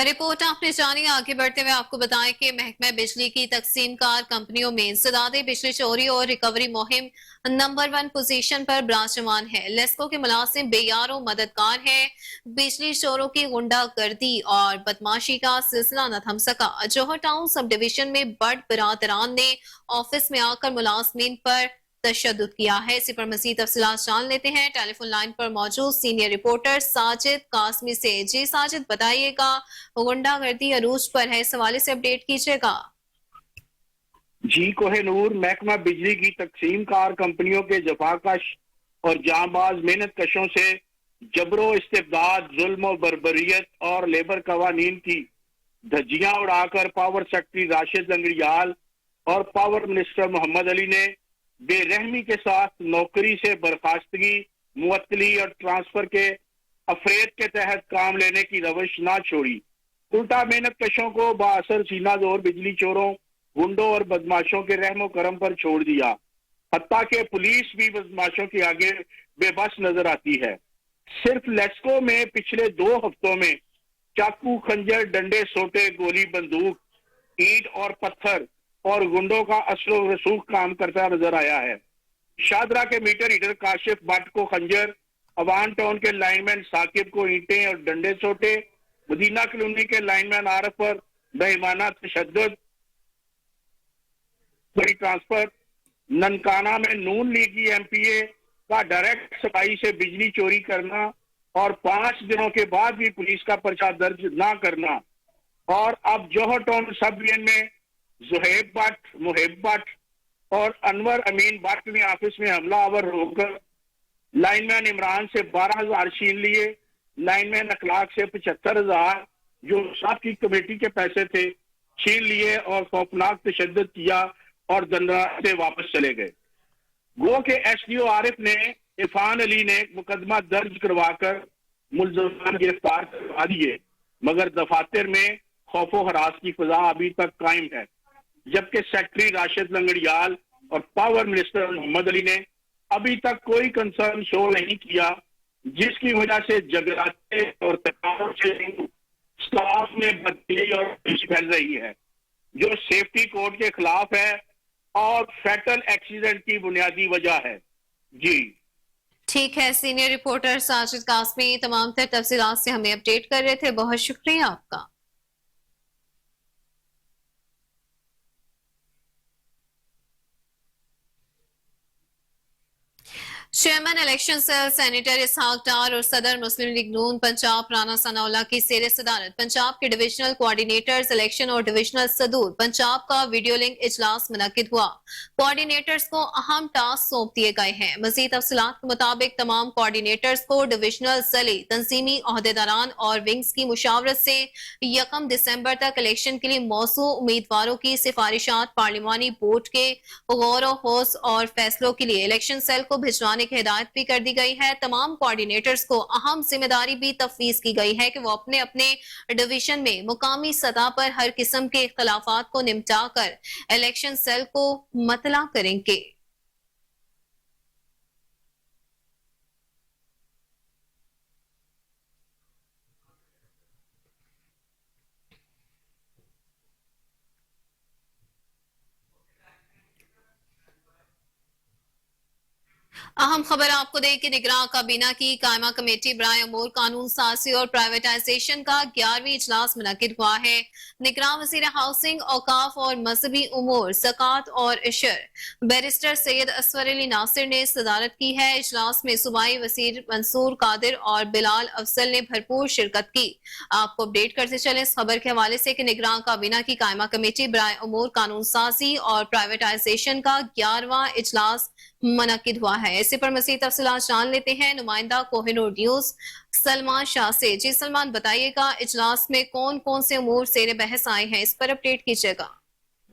रिपोर्ट आपने जानी। आगे बढ़ते हुए आपको बताएं कि महकमा बिजली की तकसीम कार कंपनियों में इंसदाद बिजली चोरी और रिकवरी मुहिम नंबर 1 पोजीशन पर बिराजमान है। लेस्को के मुलाजिम बेयारो मददगार है। बिजली चोरों की गुंडागर्दी और बदमाशी का सिलसिला न थम सका। जौहर टाउन सब डिवीजन में बड़ बरादरान ने ऑफिस में आकर मुलाजमीन पर तशद्दुद किया है। इसी पर मजीद तफसीलात जान लेते हैं टेलीफोन लाइन पर मौजूद सीनियर रिपोर्टर साजिद कासमी से। जी साजिद, बताइएगा, गुंडागर्दी अरूज पर है, इस हवाले से अपडेट कीजिएगा। जी कोहिनूर, महकमा बिजली की तकसीम कार कंपनियों के जफाकश और जांबाज मेहनत कशों से जबरो इस्तेबदाद, जुल्म और बर्बरियत और लेबर कवानीन की धज्जियां उड़ाकर पावर सेक्रेटरी राशिद लंगड़ियाल और पावर मिनिस्टर मोहम्मद अली ने बेरहमी के साथ नौकरी से बर्खास्तगी, मुअत्तली और ट्रांसफर के अफरेद के तहत काम लेने की रवश ना छोड़ी। उल्टा मेहनत कशों को बाअसर सीना जोर बिजली चोरों, गुंडों और बदमाशों के रहमो करम पर छोड़ दिया। हत्ता कि पुलिस भी बदमाशों के आगे बेबस नजर आती है। सिर्फ लेस्को में पिछले 2 हफ्तों में चाकू, खंजर, डंडे, सोटे, गोली, बंदूक, ईंट और पत्थर और गुंडों का असलो रसूख काम करता नजर आया है। शादरा के मीटर रीडर काशिफ भट्ट को खंजर, अवान टाउन के लाइनमैन साकिब को ईंटें और डंडे सोटे, मदीना कॉलोनी के लाइनमैन आरफ पर बेईमाना तशद्दुद, बड़ी ट्रांसफर, ननकाना में नून लीगी एमपीए का डायरेक्ट सफाई से बिजली चोरी करना और 5 दिनों के बाद भी पुलिस का पर्चा दर्ज ना करना, और अब जौहर टाउन सब डिवीजन में जुहेब भट्ट, मुहेब भट्ट और अनवर अमीन भट्ट ने ऑफिस में हमलावर होकर लाइनमैन इमरान से 12,000 छीन लिए, लाइनमैन अखलाक से 75,000 जो सबकी कमेटी के पैसे थे छीन लिए और खौफनाक तशद्दुद किया और दंडा से वापस चले गए। गो के एसडीओ आरिफ ने इरफान अली ने मुकदमा दर्ज करवाकर मुलजमान गिरफ्तार करवा दिए, मगर दफातर में खौफो हरास की फजा अभी तक कायम है। जबकि सेक्रेटरी राशिद लंगड़ियाल और पावर मिनिस्टर मोहम्मद अली ने अभी तक कोई कंसर्न शो नहीं किया, जिसकी वजह से जगराते और तकारों से स्टाफ में बदली और फैल रही है, जो सेफ्टी कोड के खिलाफ है और फैटल एक्सीडेंट की बुनियादी वजह है। जी ठीक है, सीनियर रिपोर्टर साजिद कासमी तमाम तर तफसीलात से हमें अपडेट कर रहे थे। बहुत शुक्रिया आपका। चेयरमैन इलेक्शन सेल सेनेटर इसहाक डार और सदर मुस्लिम लीग नून पंजाब राना सनाउल्लाह की सेर सदारत पंजाब के डिविजनल कोऑर्डिनेटर्स इलेक्शन और डिविजनल सदूर पंजाब का वीडियो लिंक इजलास मुनक्किद हुआ। कोऑर्डिनेटर्स को अहम टास्क सौंप दिए गए हैं। मजीद तफसीलात के मुताबिक तमाम कोऑर्डिनेटर्स को डिविजनल सेली तंजीमी ओहदेदारान और विंग्स की मुशावरत से 1 दिसंबर तक इलेक्शन के लिए मौसू उम्मीदवारों की सिफारिशात पार्लिमानी बोर्ड के गौर होश और फैसलों के लिए इलेक्शन सेल को भिजवाने की हिदायत भी कर दी गई है। तमाम कोऑर्डिनेटर्स को अहम जिम्मेदारी भी तफवीज की गई है कि वो अपने अपने डिवीजन में मुकामी सतह पर हर किस्म के इख्तलाफात को निपटा कर इलेक्शन सेल को मतला करेंगे। अहम खबर आपको दें कि निगरान काबीना की कायमा कमेटी बराए अमूर कानून साजी और प्राइवेटाइजेशन का 11वीं इजलास मुनक्किद हुआ है। निगरान वजीर हाउसिंग, औकाफ और मजहबी उमूर, ज़कात और इशर बैरिस्टर सैयद असवर अली नासिर ने सदारत की है। इजलास में सूबाई वजीर मंसूर कादिर और बिलाल अफजल ने भरपूर शिरकत की। आपको अपडेट करते चले इस खबर के हवाले से कि निगरान काबीना की कायमा कमेटी बराए अमूर कानून साजी और प्राइवेटाइजेशन का 11वां इजलास मुनक्किद हुआ है। इसी पर मज़ीद तफसीलात जान लेते हैं नुमाइंदा कोहिनूर न्यूज सलमान शाह से। जी सलमान, बताइएगा इजलास में कौन कौन से अमूर सेरे बहस आए हैं, इस पर अपडेट कीजिएगा।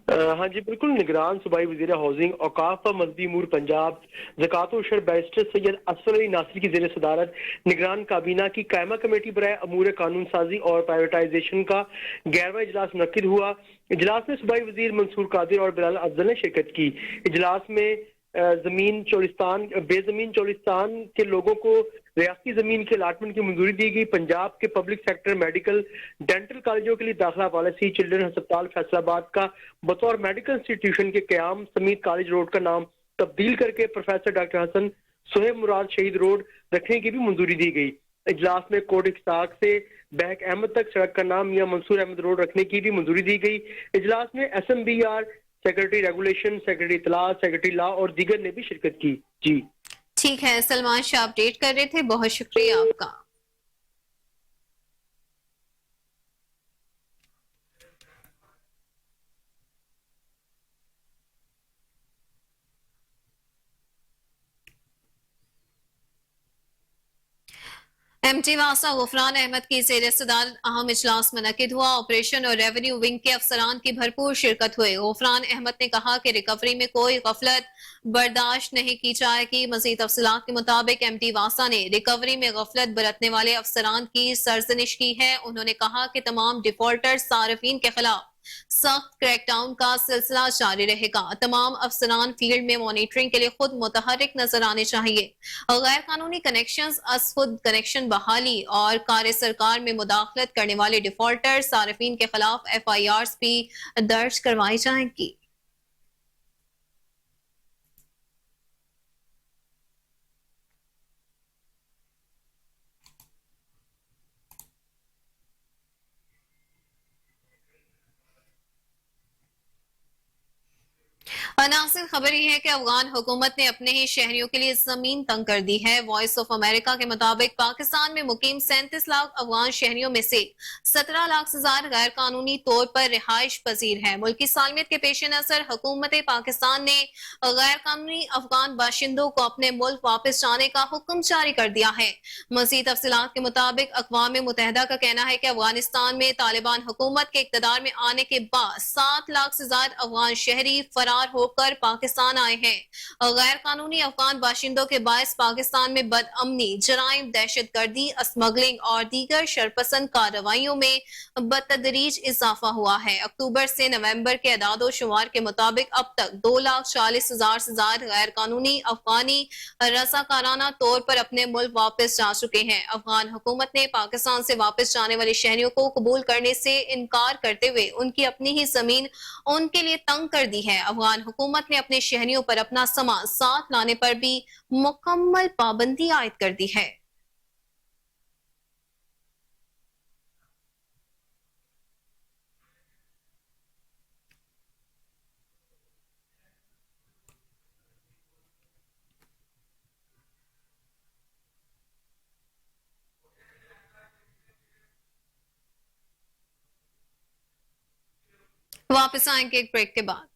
हाँ जी बिल्कुल, निगरान सूबाई वज़ीर हाउसिंग, औकाफ व मजहबी उमूर पंजाब, ज़कात व इशर बैरिस्टर सैयद असवर अली नासिर की ज़ेर सदारत निगरान काबीना की कायमा कमेटी बराए अमूर कानून साजी और प्राइवेटाइजेशन का 11वां इजलास मुनक्किद हुआ। इजलास में सूबाई वज़ीर मंसूर कादिर और बिलाल अफजल ने शिरकत की। इजलास में زمین چولستان بے زمین چولستان کے لوگوں کو ریاستی زمین کے الاٹمنٹ کی منظوری دی گئی. پنجاب کے پبلک سیکٹر میڈیکل ڈینٹل کالجوں کے لیے داخلہ پالیسی. چلڈرن ہسپتال فیصل آباد کا بطور میڈیکل انسٹیٹیوشن کے قیام سمیت کالج روڈ کا نام تبدیل کر کے پروفیسر ڈاکٹر حسن سہیب مراد شہید روڈ رکھنے کی بھی منظوری دی گئی. اجلاس میں کوٹ اقساق سے بحق احمد تک سڑک کا نام میاں منصور احمد روڈ رکھنے کی بھی منظوری دی گئی. اجلاس میں S M B R secretary regulation, secretary اطلاع، سیکرٹری لا اور دیگر نے بھی شرکت کی. جی ٹھیک ہے، سلمان شاہ اپڈیٹ کر رہے تھے، بہت شکریہ آپ کا. ایم ٹی واسا غفران احمد کی زیر صدارت اہم اجلاس منعقد ہوا. آپریشن اور ریونیو ونگ کے افسران کی بھرپور شرکت ہوئی. غفران احمد نے کہا کہ ریکوری میں کوئی غفلت برداشت نہیں کی جائے گی. مزید تفصیلات کے مطابق ایم ٹی واسا نے ریکوری میں غفلت برتنے والے افسران کی سرزنش کی ہے. انہوں نے کہا کہ تمام ڈیفالٹر صارفین کے خلاف سخت کریک ڈاؤن کا سلسلہ جاری رہے گا. تمام افسران فیلڈ میں مانیٹرنگ کے لیے خود متحرک نظر آنے چاہیے. غیر قانونی کنیکشنز از خود کنیکشن بحالی اور کار سرکار میں مداخلت کرنے والے ڈیفالٹر صارفین کے خلاف ایف آئی آرز بھی درج کروائی جائیں گی. ناظرین، خبر یہ ہے کہ افغان حکومت نے اپنے ہی شہریوں کے لیے زمین تنگ کر دی ہے. وائس آف امریکہ کے مطابق پاکستان میں مقیم 37 لاکھ افغان شہریوں میں سے 17 لاکھ سے زائد غیر قانونی طور پر رہائش پذیر ہیں. ملکی سالمیت کے پیش نظر حکومت پاکستان نے غیر قانونی افغان باشندوں کو اپنے ملک واپس جانے کا حکم جاری کر دیا ہے. مزید تفصیلات کے مطابق اقوام متحدہ کا کہنا ہے کہ افغانستان میں طالبان حکومت کے اقتدار میں آنے کے بعد 7 لاکھ سے زائد افغان شہری فرار ہو کر پاکستان آئے ہیں. غیر قانونی افغان باشندوں کے باعث پاکستان میں بد امنی، جرائم، دہشت گردی، اسمگلنگ اور دیگر شرپسند کارروائیوں میں بتدریج اضافہ ہوا ہے. اکتوبر سے نومبر کے اعداد و شمار کے مطابق اب تک 2,40,000 سے زائد غیر قانونی افغانی رضاکارانہ طور پر اپنے ملک واپس جا چکے ہیں. افغان حکومت نے پاکستان سے واپس جانے والے شہریوں کو قبول کرنے سے انکار کرتے ہوئے ان کی اپنی ہی زمین ان کے لیے تنگ کر دی ہے. افغان حکومت نے اپنے شہریوں پر اپنا سامان ساتھ لانے پر بھی مکمل پابندی عائد کر دی ہے. واپس آئیں گے ایک بریک کے بعد.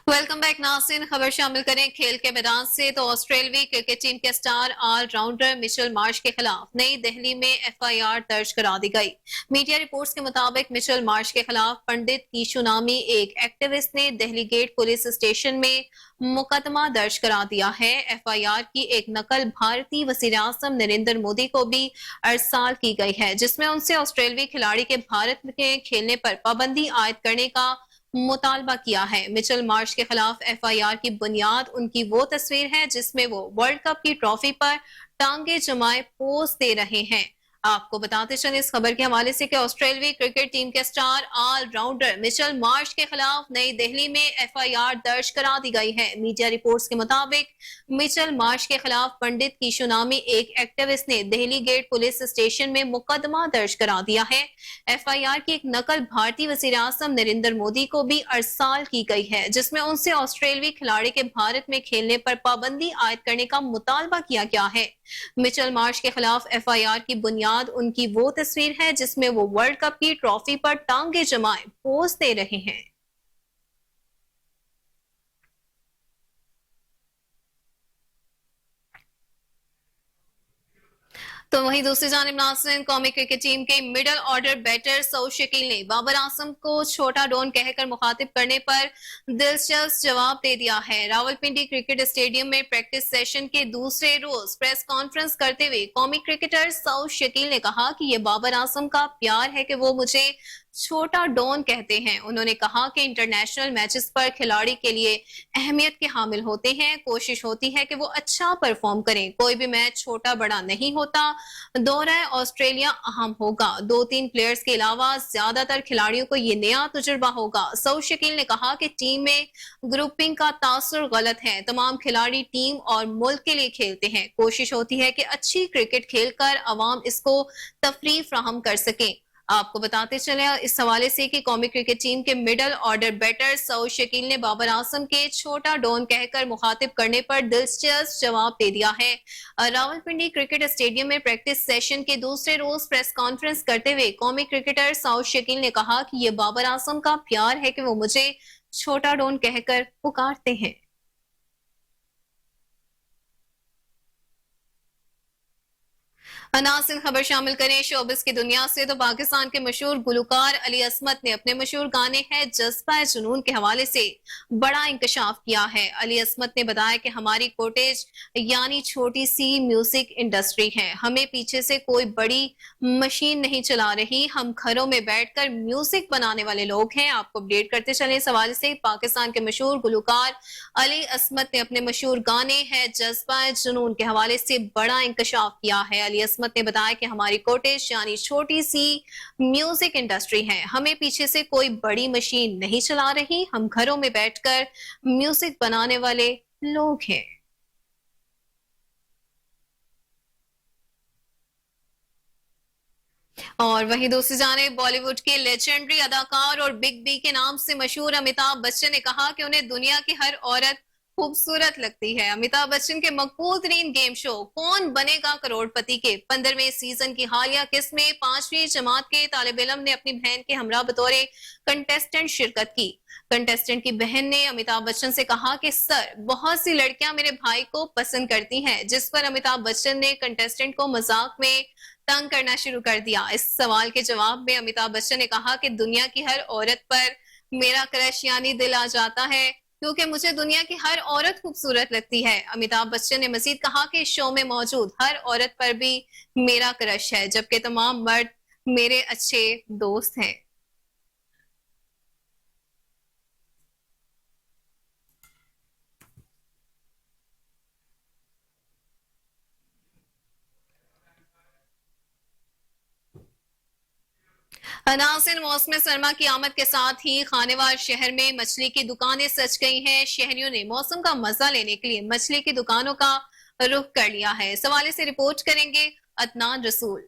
ویلکم بیک ناظرین، خبر شامل کریں کھیل کے میدان سے تو آسٹریلوی کرکٹ ٹیم کے سٹار آل راؤنڈر مچل مارش کے خلاف نئی دہلی میں ایف آئی آر درج کرا دی گئی. میڈیا رپورٹس کے مطابق مچل مارش کے خلاف پنڈت کیشو نامی ایک ایکٹیوسٹ نے دہلی گیٹ پولیس اسٹیشن میں مقدمہ درج کرا دیا ہے. ایف آئی آر کی ایک نقل بھارتی وزیر اعظم نریندر مودی کو بھی ارسال کی گئی ہے، جس میں ان سے آسٹریلوی کھلاڑی کے بھارت میں کھیلنے پر پابندی عائد کرنے کا مطالبہ کیا ہے. مچل مارش کے خلاف ایف آئی آر کی بنیاد ان کی وہ تصویر ہے جس میں وہ ورلڈ کپ کی ٹرافی پر ٹانگیں جمائے پوز دے رہے ہیں. آپ کو بتاتے چلیں اس خبر کے حوالے سے کہ آسٹریلوی کرکٹ ٹیم کے سٹار آل راؤنڈر مچل مارش کے خلاف نئی دہلی میں ایف آئی آر درج کرا دی گئی ہے. میڈیا رپورٹس کے مطابق مچل مارش کے خلاف پنڈت کیشو نامی ایک ایکٹیوسٹ نے دہلی گیٹ پولیس اسٹیشن میں مقدمہ درج کرا دیا ہے. ایف آئی آر کی ایک نقل بھارتی وزیر اعظم نریندر مودی کو بھی ارسال کی گئی ہے، جس میں ان سے آسٹریلوی کھلاڑی کے بھارت میں کھیلنے پر پابندی عائد کرنے کا مطالبہ کیا گیا ہے. مچل مارش کے خلاف ایف آئی آر کی بنیاد ان کی وہ تصویر ہے جس میں وہ ورلڈ کپ کی ٹرافی پر ٹانگیں جمائے پوز دے رہے ہیں. तो वहीं दूसरी जानिब नाज़रीन, कौमी क्रिकेट टीम के middle order batter Saud Shakeel ने बाबर आजम को छोटा डॉन कहकर मुखातिब करने पर दिलचस्प जवाब दे दिया है। रावलपिंडी क्रिकेट स्टेडियम में प्रैक्टिस सेशन के दूसरे रोज प्रेस कॉन्फ्रेंस करते हुए कौमी क्रिकेटर सऊद शकील ने कहा कि ये बाबर आजम का प्यार है कि वो मुझे छोटा डॉन कहते हैं। उन्होंने कहा कि इंटरनेशनल मैचेस पर खिलाड़ी के लिए अहमियत के हामिल होते हैं, कोशिश होती है कि वो अच्छा परफॉर्म करें। कोई भी मैच छोटा बड़ा नहीं होता। दौरा ऑस्ट्रेलिया अहम होगा। 2-3 प्लेयर्स के अलावा ज्यादातर खिलाड़ियों को ये नया तजुर्बा होगा। सऊद शकील ने कहा कि टीम में ग्रुपिंग का तासुर गलत है। तमाम खिलाड़ी टीम और मुल्क के लिए खेलते हैं। कोशिश होती है कि अच्छी क्रिकेट खेलकर अवाम इसको तफरीह फ्राहम कर सकें। आपको बताते चले इस हवाले से कि कौमी क्रिकेट टीम के middle order batter Saud Shakeel ने बाबर आजम के छोटा डॉन कहकर मुखातिब करने पर दिलचस्प जवाब दे दिया है। रावलपिंडी क्रिकेट स्टेडियम में प्रैक्टिस सेशन के दूसरे रोज प्रेस कॉन्फ्रेंस करते हुए कौमी क्रिकेटर सऊद शकील ने कहा कि ये बाबर आजम का प्यार है कि वो मुझे छोटा डॉन कहकर पुकारते हैं। नाज़रीन, खबर शामिल करें शोबिस की दुनिया से। तो पाकिस्तान के मशहूर गुलकार अली असमत ने अपने मशहूर गाने है जज्बा जुनून के हवाले से बड़ा इंकशाफ किया है। अली असमत ने बताया कि हमारी कोटेज यानी छोटी सी म्यूजिक इंडस्ट्री है। हमें पीछे से कोई बड़ी मशीन नहीं चला रही। हम घरों में बैठकर म्यूजिक बनाने वाले लोग हैं। आपको अपडेट करते चले इस हवाले से। पाकिस्तान के मशहूर गुलकार अली असमत ने अपने मशहूर गाने है जज्बा जुनून के हवाले से बड़ा इंकशाफ किया है। अली असमत ने बताया कि हमारी कोटेज यानी छोटी सी म्यूजिक इंडस्ट्री है। हमें पीछे से कोई बड़ी मशीन नहीं चला रही। हम घरों में बैठकर म्यूजिक बनाने वाले लोग हैं। और वहीं दूसरी जानिब बॉलीवुड के लेजेंडरी अदाकार और बिग बी के नाम से मशहूर अमिताभ बच्चन ने कहा कि उन्हें दुनिया की हर औरत खूबसूरत लगती है। अमिताभ बच्चन के मकबूल तरीन गेम शो कौन बनेगा करोड़पति के 15वें सीजन की हालिया किस्त में 5वीं जमात के तालिब इल्म ने अपनी बहन के हमरा बतौर कंटेस्टेंट शिरकत की। कंटेस्टेंट की बहन ने अमिताभ बच्चन से कहा कि सर, बहुत सी लड़कियां मेरे भाई को पसंद करती हैं, जिस पर अमिताभ बच्चन ने कंटेस्टेंट को मजाक में तंग करना शुरू कर दिया। इस सवाल के जवाब में अमिताभ बच्चन ने कहा कि दुनिया की हर औरत पर मेरा क्रश यानी दिल आ जाता है, क्योंकि मुझे दुनिया की हर औरत खूबसूरत लगती है। अमिताभ बच्चन ने मजीद कहा कि इस शो में मौजूद हर औरत पर भी मेरा क्रश है, जबकि तमाम मर्द मेरे अच्छे दोस्त हैं। नाज़रीन, मौसम सरमा की आमद के साथ ही खानेवार शहर में मछली की दुकानें सज गई हैं। शहरियों ने मौसम का मजा लेने के लिए मछली की दुकानों का रुख कर लिया है। इस हवाले से रिपोर्ट करेंगे अदनान रसूल।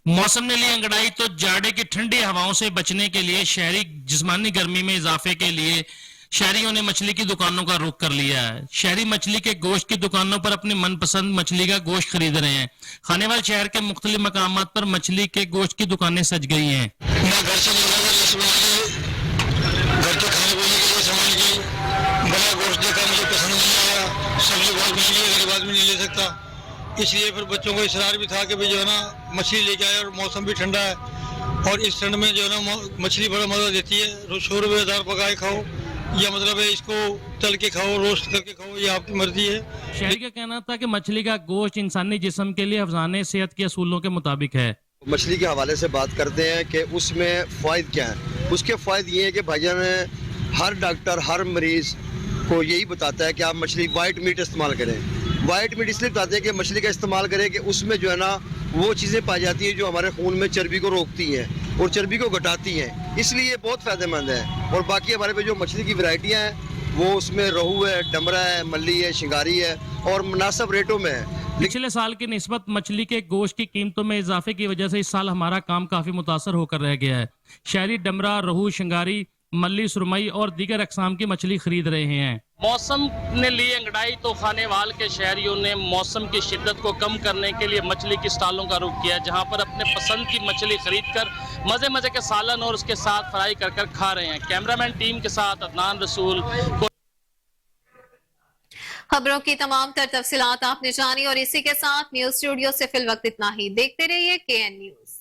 मौसम ने ली अंगड़ाई तो जाड़े की ठंडी हवाओं से बचने के लिए शहरी जिस्मानी गर्मी में इजाफे के लिए शहरियों ने मछली की दुकानों का रुख कर लिया है। शहरी मछली के गोश्त की दुकानों पर अपनी मनपसंद मछली का गोश्त खरीद रहे हैं। खानेवाल शहर के मुख्तलिफ मकामात पर मछली के गोश्त की दुकानें सज गई हैं। मैं घर से घर के खाने पीने के लिए सामान की बड़ा गोश्त देखा, मुझे पसंद नहीं आया। सब्जी बहुत महंगी है, गरीब आदमी नहीं ले सकता, इसलिए फिर बच्चों को इसरार भी था कि भाई जो है ना मछली लेके आए, और मौसम भी ठंडा है, और इस ठंड में जो है ना मछली बड़ा मजा देती है। 100 रुपये पकाए खाओ, या मतलब है इसको तल के खाओ, रोस्ट करके खाओ, ये आपकी मर्जी है। शहरी का कहना था कि मछली का गोश्त इंसानी जिस्म के लिए अफजाने सेहत के असूलों के मुताबिक है। मछली के हवाले से बात करते हैं कि उसमें फ़ायदे क्या हैं। उसके फ़ायदे ये हैं कि भाईजान, हर डॉक्टर हर मरीज़ को यही बताता है कि आप मछली वाइट मीट इस्तेमाल करें। वाइट मीट इसलिए बताते हैं कि मछली का इस्तेमाल करें कि उसमें जो है ना वो चीज़ें पाई जाती हैं जो हमारे खून में चर्बी को रोकती हैं और चर्बी को घटाती हैं, इसलिए बहुत फ़ायदेमंद है। और बाकी हमारे पे जो मछली की वैरायटियाँ हैं वो उसमें रोहू है, डमरा है, मल्ली है, शिंगारी है, और मुनासिब रेटों में है। पिछले साल की निस्बत मछली के गोश्त की कीमतों में इजाफे की वजह से इस साल हमारा काम काफी मुतासर होकर रह गया है। शहरी डमरा, रोहू, शिंगारी मल्ली, सुरमई और दीगर अकसाम की मछली खरीद रहे हैं। मौसम ने ली अंगड़ाई तो खानेवाल के शहरियों ने मौसम की शिद्दत को कम करने के लिए मछली की स्टॉलों का रुख किया, जहां पर अपने पसंद की मछली खरीदकर मजे मजे के सालन और उसके साथ फ्राई कर खा रहे हैं। कैमरामैन टीम के साथ अदनान रसूल। खबरों की तमाम तर तफसीलात आपने जानी और इसी के साथ न्यूज स्टूडियो से फिल वक्त इतना ही। देखते रहिए KN न्यूज।